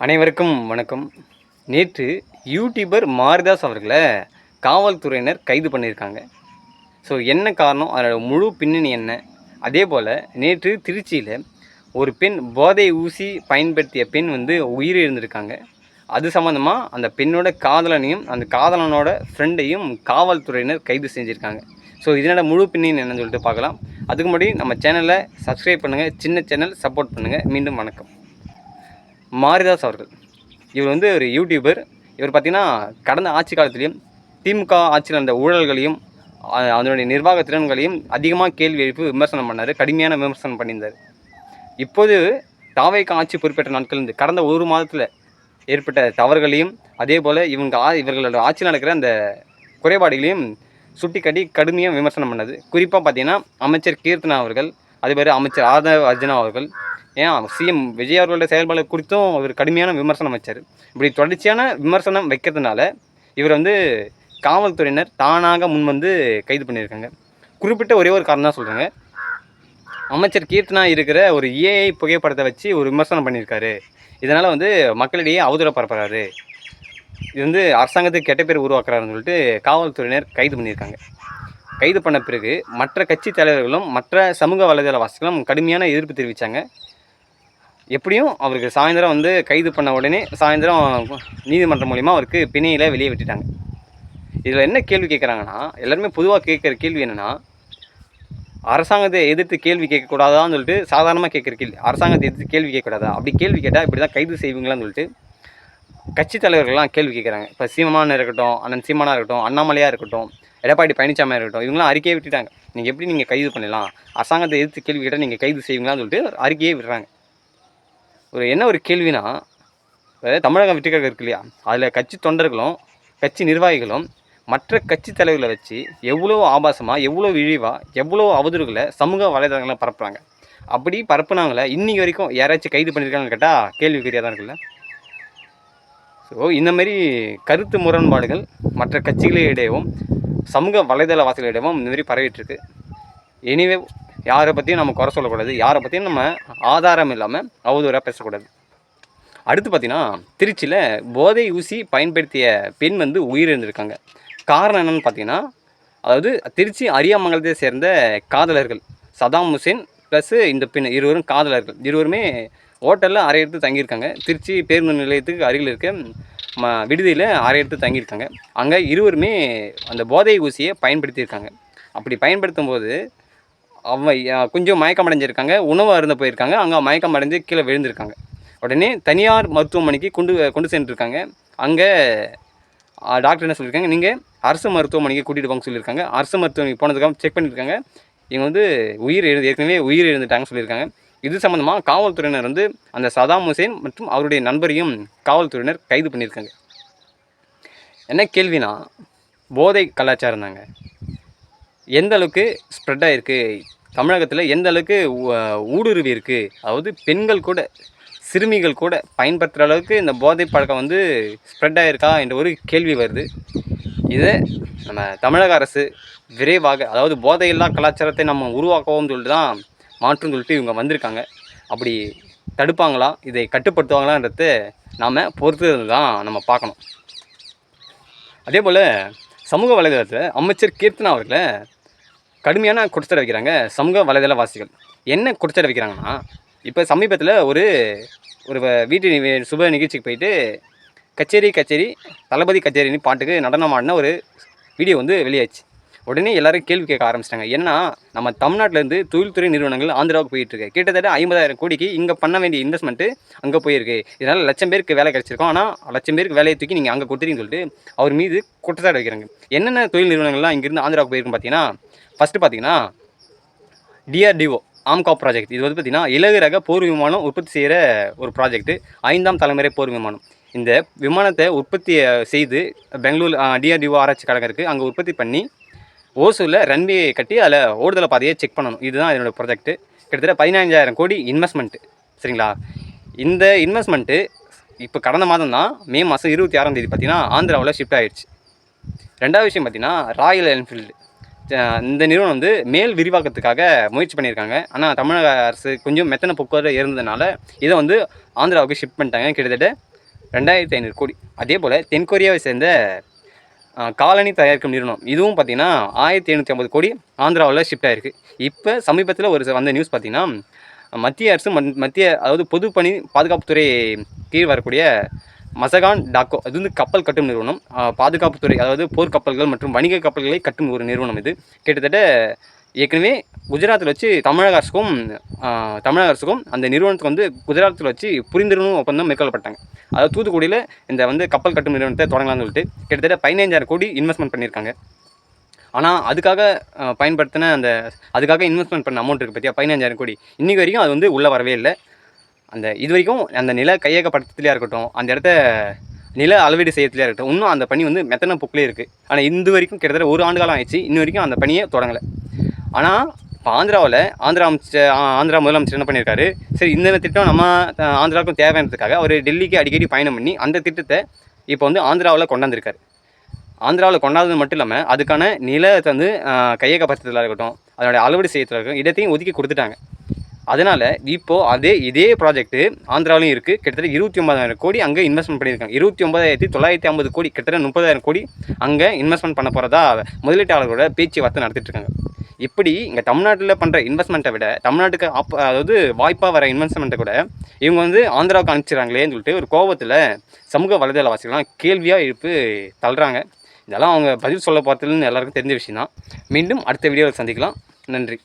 அனைவருக்கும் வணக்கம். நேற்று யூடியூபர் மாரிதாஸ் அவர்களை காவல்துறையினர் கைது பண்ணியிருக்காங்க. ஸோ என்ன காரணம், அதோட முழு பின்னணி என்ன? அதே போல் நேற்று திருச்சியில் ஒரு பெண் போதை ஊசி பயன்படுத்திய பெண் உயிரிழந்திருக்காங்க. அது சம்மந்தமாக அந்த பெண்ணோட காதலனையும் அந்த காதலனோட ஃப்ரெண்டையும் காவல்துறையினர் கைது செஞ்சுருக்காங்க. ஸோ இதனோட முழு பின்னணி என்னன்னு சொல்லிட்டு பார்க்கலாம். அதுக்கு முன்னாடி நம்ம சேனலை சப்ஸ்கிரைப் பண்ணுங்கள். சின்ன சேனல், சப்போர்ட் பண்ணுங்கள். மீண்டும் வணக்கம். மாரிதாஸ் அவர்கள் இவர் ஒரு யூடியூபர். இவர் பார்த்திங்கன்னா கடந்த ஆட்சி காலத்திலையும் திமுக ஆட்சியில் அந்த ஊழல்களையும் அதனுடைய நிர்வாக திறன்களையும் அதிகமாக கேள்வி எழுப்பி விமர்சனம் பண்ணார். கடுமையான விமர்சனம் பண்ணியிருந்தார். இப்போது தாவேக ஆட்சி பொறுப்பேற்ற நாட்கள் கடந்த ஒரு மாதத்தில் ஏற்பட்ட தவறுகளையும் அதே போல் இவர்களோட ஆட்சியில் நடக்கிற அந்த குறைபாடுகளையும் சுட்டி காட்டி கடுமையாக விமர்சனம் பண்ணது. குறிப்பாக பார்த்திங்கன்னா அமைச்சர் கீர்த்தனா அவர்கள், அதே அமைச்சர் ஆதவ் அர்ஜுனா அவர்கள், ஏன் சிஎம் விஜய் அவர்களோட செயல்பாடு குறித்தும் அவர் கடுமையான விமர்சனம் வச்சார். இப்படி தொடர்ச்சியான விமர்சனம் வைக்கிறதுனால இவர் காவல்துறையினர் தானாக முன்வந்து கைது பண்ணியிருக்காங்க. குறிப்பிட்ட ஒரே ஒரு காரணம் தான் சொல்கிறாங்க. அமைச்சர் கீர்த்தனா இருக்கிற ஒரு ஏஐ புகைப்படத்தை வச்சு ஒரு விமர்சனம் பண்ணியிருக்காரு. இதனால் மக்களிடையே அவதூற பரப்புறாரு. இது அரசாங்கத்துக்கு கெட்ட பேர் உருவாக்குறாருன்னு சொல்லிட்டு காவல்துறையினர் கைது பண்ணியிருக்காங்க. கைது பண்ண பிறகு மற்ற கட்சி தலைவர்களும் மற்ற சமூக வலைதளவாசிகளும் கடுமையான எதிர்ப்பு தெரிவித்தாங்க. எப்படியும் அவருக்கு சாயந்தரம் கைது பண்ண உடனே சாயந்தரம் நீதிமன்றம் மூலிமா அவருக்கு பிணையில் வெளியே விட்டுட்டாங்க. இதில் என்ன கேள்வி கேட்குறாங்கன்னா, எல்லாருமே பொதுவாக கேட்குற கேள்வி என்னென்னா, அரசாங்கத்தை எதிர்த்து கேள்வி கேட்கக்கூடாதான்னு சொல்லிட்டு சாதாரணமாக கேட்குற கேள்வி. அரசாங்கத்தை எதிர்த்து கேள்வி கேட்கக்கூடாதா, அப்படி கேள்வி கேட்டால் இப்படி தான் கைது செய்வீங்களான்னு சொல்லிட்டு கட்சி தலைவர்கள்லாம் கேள்வி கேட்குறாங்க. இப்போ சீமானா இருக்கட்டும், அண்ணன் சீமானா இருக்கட்டும், அண்ணாமலையாக இருக்கட்டும், எடப்பாடி பழனிசாமியாக இருக்கட்டும், இவங்களாம் அறிக்கையை விட்டுட்டாங்க. நீங்கள் எப்படி நீங்கள் கைது பண்ணலாம், அரசாங்கத்தை எதிர்த்து கேள்வி கேட்டால் நீங்கள் கைது செய்வீங்களான்னு சொல்லிட்டு அறிக்கையே விடுறாங்க. என்ன ஒரு கேள்வினா, தமிழகம் வெற்றிக்கழகம் இருக்கு இல்லையா, அதில் கட்சி தொண்டர்களும் கட்சி நிர்வாகிகளும் மற்ற கட்சி தலைவர்களை வச்சு எவ்வளோ ஆபாசமாக, எவ்வளோ இழிவாக, எவ்வளோ அவதூறுகளை சமூக வலைதளங்களை பரப்புகிறாங்க. அப்படி பரப்புனாங்களே இன்றைக்கி வரைக்கும் யாராச்சும் கைது பண்ணியிருக்காங்கன்னு கேட்டால் கேள்விக்குறியாக தான் இருக்குல்ல. ஸோ இந்தமாரி கருத்து முரண்பாடுகள் மற்ற கட்சிகளிடையவும் சமூக வலைதளவாசிகளிடமும் இந்த மாதிரி பரவிட்டுருக்கு. எனிவே யாரை பற்றியும் நம்ம குறை சொல்லக்கூடாது, யாரை பற்றியும் நம்ம ஆதாரம் இல்லாமல் அவதூறாக பேசக்கூடாது. அடுத்து பார்த்திங்கன்னா, திருச்சியில் போதை ஊசி பயன்படுத்திய பெண் உயிரிழந்திருக்காங்க. காரணம் என்னென்னு பார்த்தீங்கன்னா, அதாவது திருச்சி அரியாமங்கலத்தை சேர்ந்த காதலர்கள் சதாம் ஹுசேன் ப்ளஸ் இந்த பெண் இருவரும் காதலர்கள். இருவருமே ஹோட்டலில் அறை எடுத்து தங்கியிருக்காங்க. திருச்சி பேருந்து நிலையத்துக்கு அருகில் இருக்க விடுதியில் அறை எடுத்து தங்கியிருக்காங்க. அங்கே இருவருமே அந்த போதை ஊசியை பயன்படுத்தியிருக்காங்க. அப்படி பயன்படுத்தும் போது கொஞ்சம் மயக்கம் அடைஞ்சிருக்காங்க. உணவு அருந்த போயிருக்காங்க. அங்கே மயக்கம் அடைஞ்சு கீழே விழுந்திருக்காங்க. உடனே தனியார் மருத்துவமனைக்கு கொண்டு சென்றிருக்காங்க. அங்கே டாக்டர் என்ன சொல்லியிருக்காங்க, நீங்கள் அரசு மருத்துவமனைக்கு கூட்டிகிட்டு போங்க சொல்லியிருக்காங்க. அரசு மருத்துவமனைக்கு போனதுக்காக செக் பண்ணியிருக்காங்க. இவங்க ஏற்கனவே உயிர் எழுந்துட்டாங்கன்னு சொல்லியிருக்காங்க. இது சம்மந்தமாக காவல்துறையினர் அந்த சதாம் ஹுசேன் மற்றும் அவருடைய நண்பரையும் காவல்துறையினர் கைது பண்ணியிருக்காங்க. என்ன கேள்வினா, போதை கலாச்சாரம் தாங்க எந்த அளவுக்கு ஸ்ப்ரெட் ஆகிருக்கு, தமிழகத்தில் எந்த அளவுக்கு ஊடுருவி இருக்குது, அதாவது பெண்கள் கூட சிறுமிகள் கூட பயன்படுத்துகிற அளவுக்கு இந்த போதை பழக்கம் ஸ்ப்ரெட் ஆகிருக்கா என்ற ஒரு கேள்வி வருது. இதை நம்ம தமிழக அரசு விரைவாக, அதாவது போதையில்லா கலாச்சாரத்தை நம்ம உருவாக்கவும் சொல்லிட்டு தான் மாற்றும் சொல்லிட்டு இவங்க வந்திருக்காங்க. அப்படி தடுப்பாங்களா, இதை கட்டுப்படுத்துவாங்களான்றத நாம் பொறுத்து தான் நம்ம பார்க்கணும். அதே போல் சமூக வலைதளத்தில் அமைச்சர் கீர்த்தனா அவர்களை கடுமையான குற்றச்சாட்டு வைக்கிறாங்க சமூக வலைதளவாசிகள். என்ன குற்றச்சாட்டு வைக்கிறாங்கன்னா, இப்போ சமீபத்தில் ஒரு வீட்டு சுப நிகழ்ச்சிக்கு போயிட்டு கச்சேரி தளபதி கச்சேரின்னு பாட்டுக்கு நடனம் ஆடின ஒரு வீடியோ வெளியாச்சு. உடனே எல்லோரும் கேள்வி கேட்க ஆரம்பிச்சிட்டாங்க. ஏன்னா நம்ம தமிழ்நாட்டிலேருந்து தொழில்துறை நிறுவனங்கள் ஆந்திராவுக்கு போயிட்டுருக்கு. கிட்டத்தட்ட 50,000 கோடிக்கு இங்கே பண்ண வேண்டிய இன்வெஸ்ட்மெண்ட்டு அங்கே போயிருக்கு. இதனால் 1,00,000 பேருக்கு வேலை கிடச்சிருக்கோம். ஆனால் 1,00,000 பேருக்கு வேலையை தூக்கி நீங்கள் அங்கே கொடுத்துறீங்கன்னு சொல்லிட்டு அவர் மீது குற்றச்சாட்டு வைக்கிறாங்க. என்னென்ன தொழில் நிறுவனங்கள்லாம் இங்கேருந்து ஆந்திராவுக்கு போயிருக்குன்னு பார்த்தீங்கன்னா, ஃபஸ்ட்டு பார்த்தீங்கன்னா டிஆர்டிஓ ஆம்காப் ப்ராஜெக்ட். இது பார்த்தீங்கன்னா இலகு ரக போர் விமானம் உற்பத்தி செய்கிற ஒரு ப்ராஜெக்ட்டு. 5ஆம் தலைமுறை போர் விமானம். இந்த விமானத்தை உற்பத்தி செய்து பெங்களூர் டிஆர்டிஓ ஆராய்ச்சி கழகம் இருக்குது, அங்கே உற்பத்தி பண்ணி ஓசூரில் ரன்வே கட்டி அதில் ஓடுதலை பாதையை செக் பண்ணணும். இதுதான் இதனோட ப்ராஜெக்ட்டு. கிட்டத்தட்ட 15,000 கோடி இன்வெஸ்ட்மெண்ட்டு. சரிங்களா? இந்த இன்வெஸ்ட்மெண்ட்டு இப்போ கடந்த மாதம் தான் மே மாதம் 26ஆம் தேதி பார்த்திங்கன்னா ஆந்திராவில் ஷிஃப்ட் ஆகிடுச்சு. ரெண்டாவது விஷயம் பார்த்திங்கன்னா ராயல் என்ஃபீல்டு. இந்த நிறுவனம் மேல் விரிவாக்கத்துக்காக முயற்சி பண்ணியிருக்காங்க. ஆனால் தமிழக அரசு கொஞ்சம் மெத்தனை போக்குவரத்து இருந்ததுனால இதை ஆந்திராவுக்கு ஷிஃப்ட் பண்ணிட்டாங்க. கிட்டத்தட்ட 2500 கோடி. அதே போல் தென்கொரியாவை சேர்ந்த காலனி தயாரிக்கும் நிறுவனம் இதுவும் பார்த்திங்கன்னா 1750 கோடி ஆந்திராவில் ஷிஃப்ட் ஆகிருக்கு. இப்போ சமீபத்தில் வந்த நியூஸ் பார்த்திங்கன்னா மத்திய அரசு அதாவது பொதுப்பணி பாதுகாப்புத்துறை கீழ் வரக்கூடிய மசகான் டாக்கோ அது வந்து கப்பல் கட்டும் நிறுவனம், பாதுகாப்புத்துறை அதாவது போர்க்கப்பல்கள் மற்றும் வணிக கப்பல்களை கட்டும் ஒரு நிறுவனம். இது கிட்டத்தட்ட ஏற்கனவே குஜராத்தில் வச்சு தமிழக அரசுக்கும் அந்த நிறுவனத்துக்கு வந்து குஜராத்தில் வச்சு புரிந்துணர்வு ஒப்பந்தம் மேற்கொள்ளப்பட்டாங்க. அதாவது தூத்துக்குடியில் இந்த வந்து கப்பல் கட்டும் நிறுவனத்தை தொடங்கலாம்னு சொல்லிட்டு கிட்டத்தட்ட 15000 கோடி இன்வெஸ்ட்மெண்ட் பண்ணியிருக்காங்க. ஆனால் அதுக்காக இன்வெஸ்ட்மெண்ட் பண்ண அமௌண்ட் இருக்குது பார்த்தியா 15000 கோடி, இன்றைக்கு வரைக்கும் அது வந்து உள்ளே வரவே இல்லை. இது வரைக்கும் அந்த நில கையகப்படுத்தலையாக இருக்கட்டும், அந்த இடத்த நில அளவீடு செய்யறதுலையாக இருக்கட்டும், இன்னும் அந்த பணி வந்து மெத்தன புக்கிலே இருக்குது. ஆனால் இது வரைக்கும் கிட்டத்தட்ட 1 ஆண்டு காலம் ஆயிடுச்சு, இன்ன வரைக்கும் அந்த பணியை தொடங்கலை. ஆனால் இப்போ ஆந்திரா முதலமைச்சர் என்ன பண்ணியிருக்காரு, சரி இந்த திட்டம் நம்ம ஆந்திராவுக்கும் தேவையானதுக்காக அவர் டெல்லிக்கு அடிக்கடி பயணம் பண்ணி அந்த திட்டத்தை இப்போ வந்து ஆந்திராவில் கொண்டாந்துருக்காரு. ஆந்திராவில் கொண்டாடுறது மட்டும் இல்லாமல் அதுக்கான நிலத்தை வந்து கையகப்படுத்துறதுல இருக்கட்டும், அதனுடைய அளவீடு செய்யறதுல இருக்கட்டும் இடத்தையும் ஒதுக்கி கொடுத்துட்டாங்க. அதனால் இப்போது இதே ப்ராஜெக்ட்டு ஆந்திராவிலையும் இருக்குது. கிட்டத்தட்ட 29000 கோடி அங்கே இன்வெஸ்ட்மெண்ட் பண்ணியிருக்காங்க. 29950 கோடி, கிட்டத்தட்ட 30000 கோடி அங்கே இன்வெஸ்ட்மெண்ட் பண்ண போகிறதா முதலீட்டாளர்களோட பேச்சுவார்த்தை நடத்திட்டுருக்காங்க. இப்படி இங்கே தமிழ்நாட்டில் பண்ணுற இன்வெஸ்ட்மெண்ட்டை விட தமிழ்நாட்டுக்கு அதாவது வாய்ப்பாக வர இன்வெஸ்ட்மெண்ட்டை கூட இவங்க வந்து ஆந்திராவுக்கு அனுப்பிச்சிடறாங்களேன்னு சொல்லிட்டு ஒரு கோபத்தில் சமூக வலைதளவாசிகள்லாம் கேள்வியாக எழுப்பி தள்ளுறாங்க. இதெல்லாம் அவங்க பதில் சொல்ல போகிறதுன்னு எல்லாருக்கும் தெரிஞ்ச விஷயம் தான். மீண்டும் அடுத்த வீடியோவில் சந்திக்கலாம். நன்றி.